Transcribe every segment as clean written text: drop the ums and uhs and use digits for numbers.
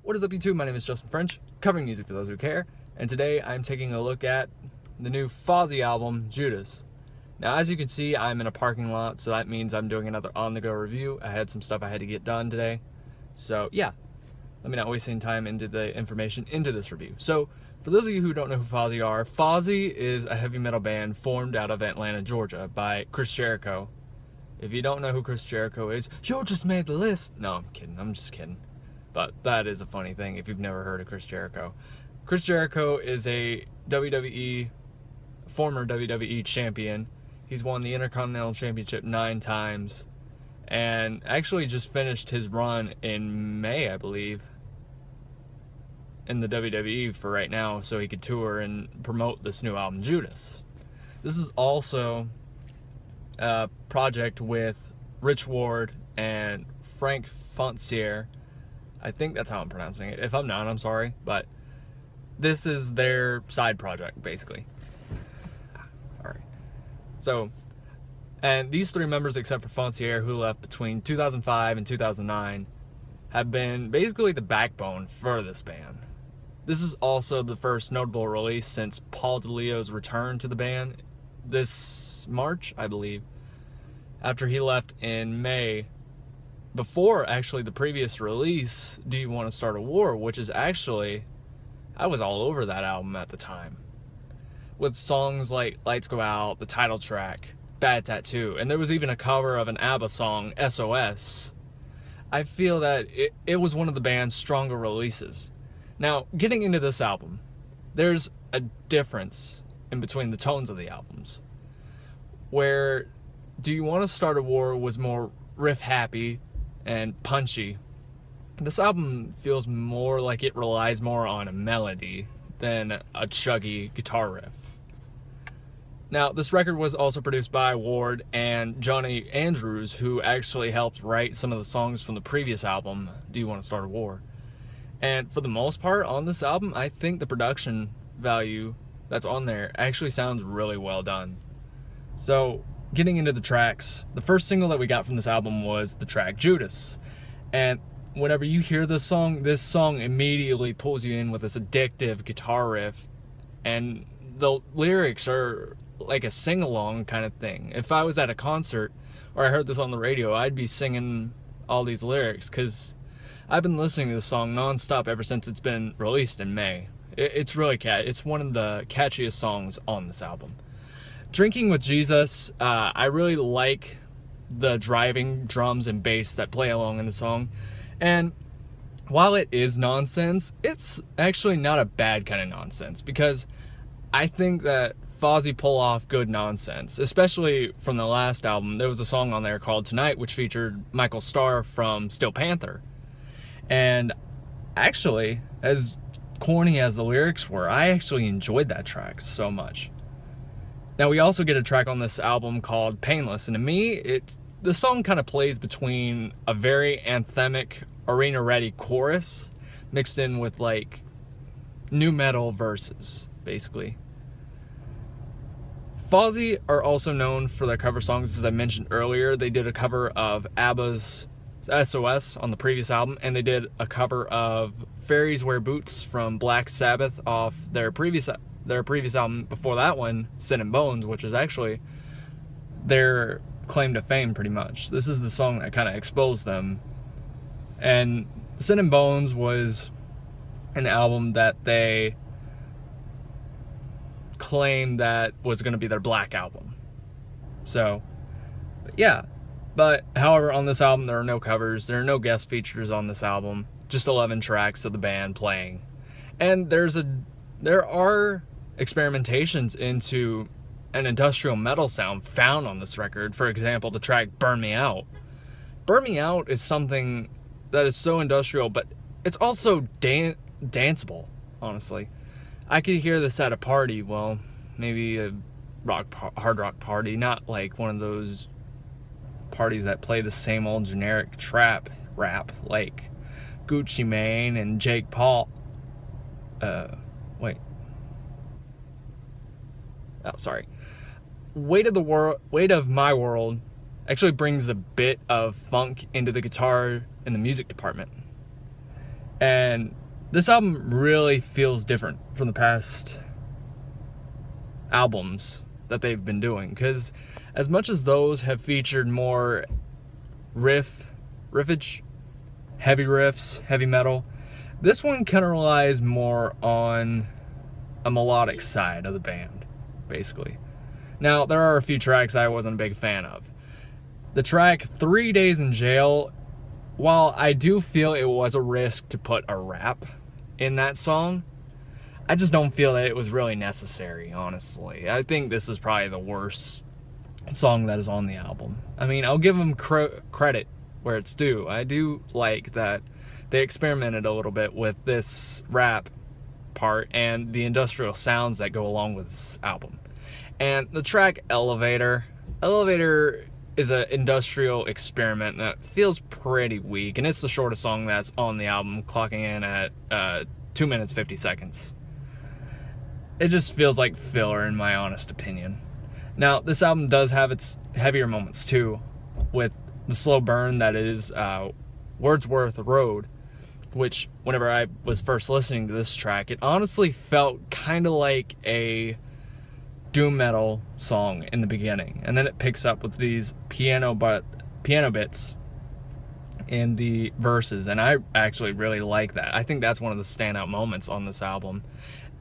What is up, YouTube? My name is Justin French, covering music for those who care, and today I'm taking a look at the new Fozzy album, Judas. Now, as you can see, I'm in a parking lot, so that means I'm doing another on-the-go review. I had some stuff I had to get done today, so yeah, let me not waste any time into the information into this review. So, for those of you who don't know who Fozzy are, Fozzy is a heavy metal band formed out of Atlanta, Georgia by Chris Jericho. If you don't know who Chris Jericho is, you just made the list. No, I'm kidding. I'm just kidding. But that is a funny thing if you've never heard of Chris Jericho. Chris Jericho is a former WWE champion. He's won the Intercontinental Championship 9 times. And actually just finished his run in May, I believe, in the WWE for right now, so he could tour and promote this new album, Judas. This is also a project with Rich Ward and Frank Foncier. I think that's how I'm pronouncing it. If I'm not, I'm sorry, but this is their side project, basically. Alright. So, and these three members, except for Foncier, who left between 2005 and 2009, have been basically the backbone for this band. This is also the first notable release since Paul DeLeo's return to the band this March, I believe, after he left in May, before actually the previous release, Do You Want to Start a War, which is actually, I was all over that album at the time, with songs like Lights Go Out, the title track, Bad Tattoo, and there was even a cover of an ABBA song, SOS. I feel that it was one of the band's stronger releases. Now, getting into this album, there's a difference in between the tones of the albums, where Do You Want to Start a War was more riff happy and punchy. This album feels more like it relies more on a melody than a chuggy guitar riff. Now, this record was also produced by Ward and Johnny Andrews, who actually helped write some of the songs from the previous album, Do You Want to Start a War? And for the most part on this album, I think the production value that's on there actually sounds really well done. So, getting into the tracks, the first single that we got from this album was the track Judas. And whenever you hear this song immediately pulls you in with this addictive guitar riff. And the lyrics are like a sing-along kind of thing. If I was at a concert or I heard this on the radio, I'd be singing all these lyrics, because I've been listening to this song non-stop ever since it's been released in May. It's really it's one of the catchiest songs on this album. Drinking with Jesus, I really like the driving drums and bass that play along in the song. And while it is nonsense, it's actually not a bad kind of nonsense, because I think that Fozzy pull off good nonsense, especially from the last album. There was a song on there called Tonight, which featured Michael Starr from Steel Panther. And actually, as corny as the lyrics were, I actually enjoyed that track so much. Now, we also get a track on this album called Painless, and to me, the song kind of plays between a very anthemic, arena-ready chorus mixed in with, like, nu metal verses, basically. Fozzy are also known for their cover songs, as I mentioned earlier. They did a cover of ABBA's SOS on the previous album, and they did a cover of Fairies Wear Boots from Black Sabbath off their previous album before that one, Sin and Bones, which is actually their claim to fame pretty much. This is the song that kind of exposed them. And Sin and Bones was an album that they claimed that was going to be their black album. So, yeah. But, however, on this album, there are no covers. There are no guest features on this album. Just 11 tracks of the band playing. And there are experimentations into an industrial metal sound found on this record. For example, the track Burn Me Out. Burn Me Out is something that is so industrial, but it's also danceable, honestly. I could hear this at a party, well, maybe a hard rock party, not like one of those parties that play the same old generic trap rap like Gucci Mane and Jake Paul. Weight of My World actually brings a bit of funk into the guitar in the music department. And this album really feels different from the past albums that they've been doing, because as much as those have featured more riffage, heavy riffs, heavy metal, this one kind of relies more on a melodic side of the band, basically. Now, there are a few tracks I wasn't a big fan of. The track 3 Days in Jail, while I do feel it was a risk to put a rap in that song, I just don't feel that it was really necessary, honestly. I think this is probably the worst song that is on the album. I mean, I'll give them credit where it's due. I do like that they experimented a little bit with this rap part and the industrial sounds that go along with this album. And the track Elevator is an industrial experiment that feels pretty weak, and it's the shortest song that's on the album, clocking in at 2 minutes 50 seconds. It just feels like filler, in my honest opinion. Now, this album does have its heavier moments too, with the slow burn that is Wordsworth Road, which, whenever I was first listening to this track, it honestly felt kind of like a doom metal song in the beginning, and then it picks up with these piano bits in the verses, and I actually really like that. I think that's one of the standout moments on this album.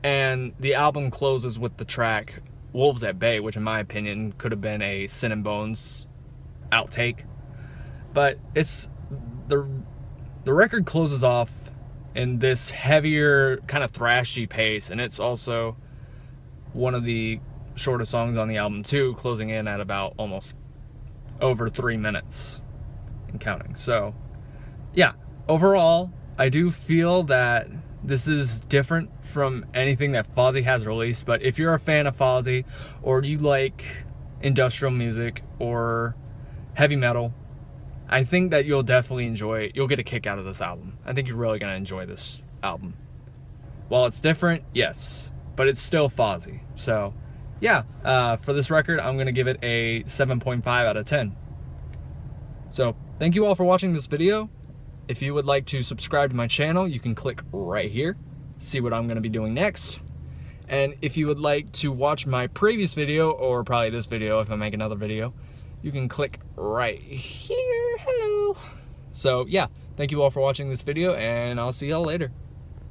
And the album closes with the track Wolves at Bay, which in my opinion could have been a Sin and Bones outtake, but it's the record closes off in this heavier kind of thrashy pace, and it's also one of the shortest songs on the album too, closing in at about almost over 3 minutes and counting. So yeah, overall I do feel that this is different from anything that Fozzy has released, but if you're a fan of Fozzy, or you like industrial music or heavy metal, I think that you'll definitely enjoy it. You'll get a kick out of this album. I think you're really going to enjoy this album. While it's different, yes, but it's still Fozzy. So yeah, for this record, I'm going to give it a 7.5 out of 10. So thank you all for watching this video. If you would like to subscribe to my channel, you can click right here, see what I'm going to be doing next. And if you would like to watch my previous video, or probably this video if I make another video, you can click right here. Hello. So yeah, thank you all for watching this video, and I'll see y'all later.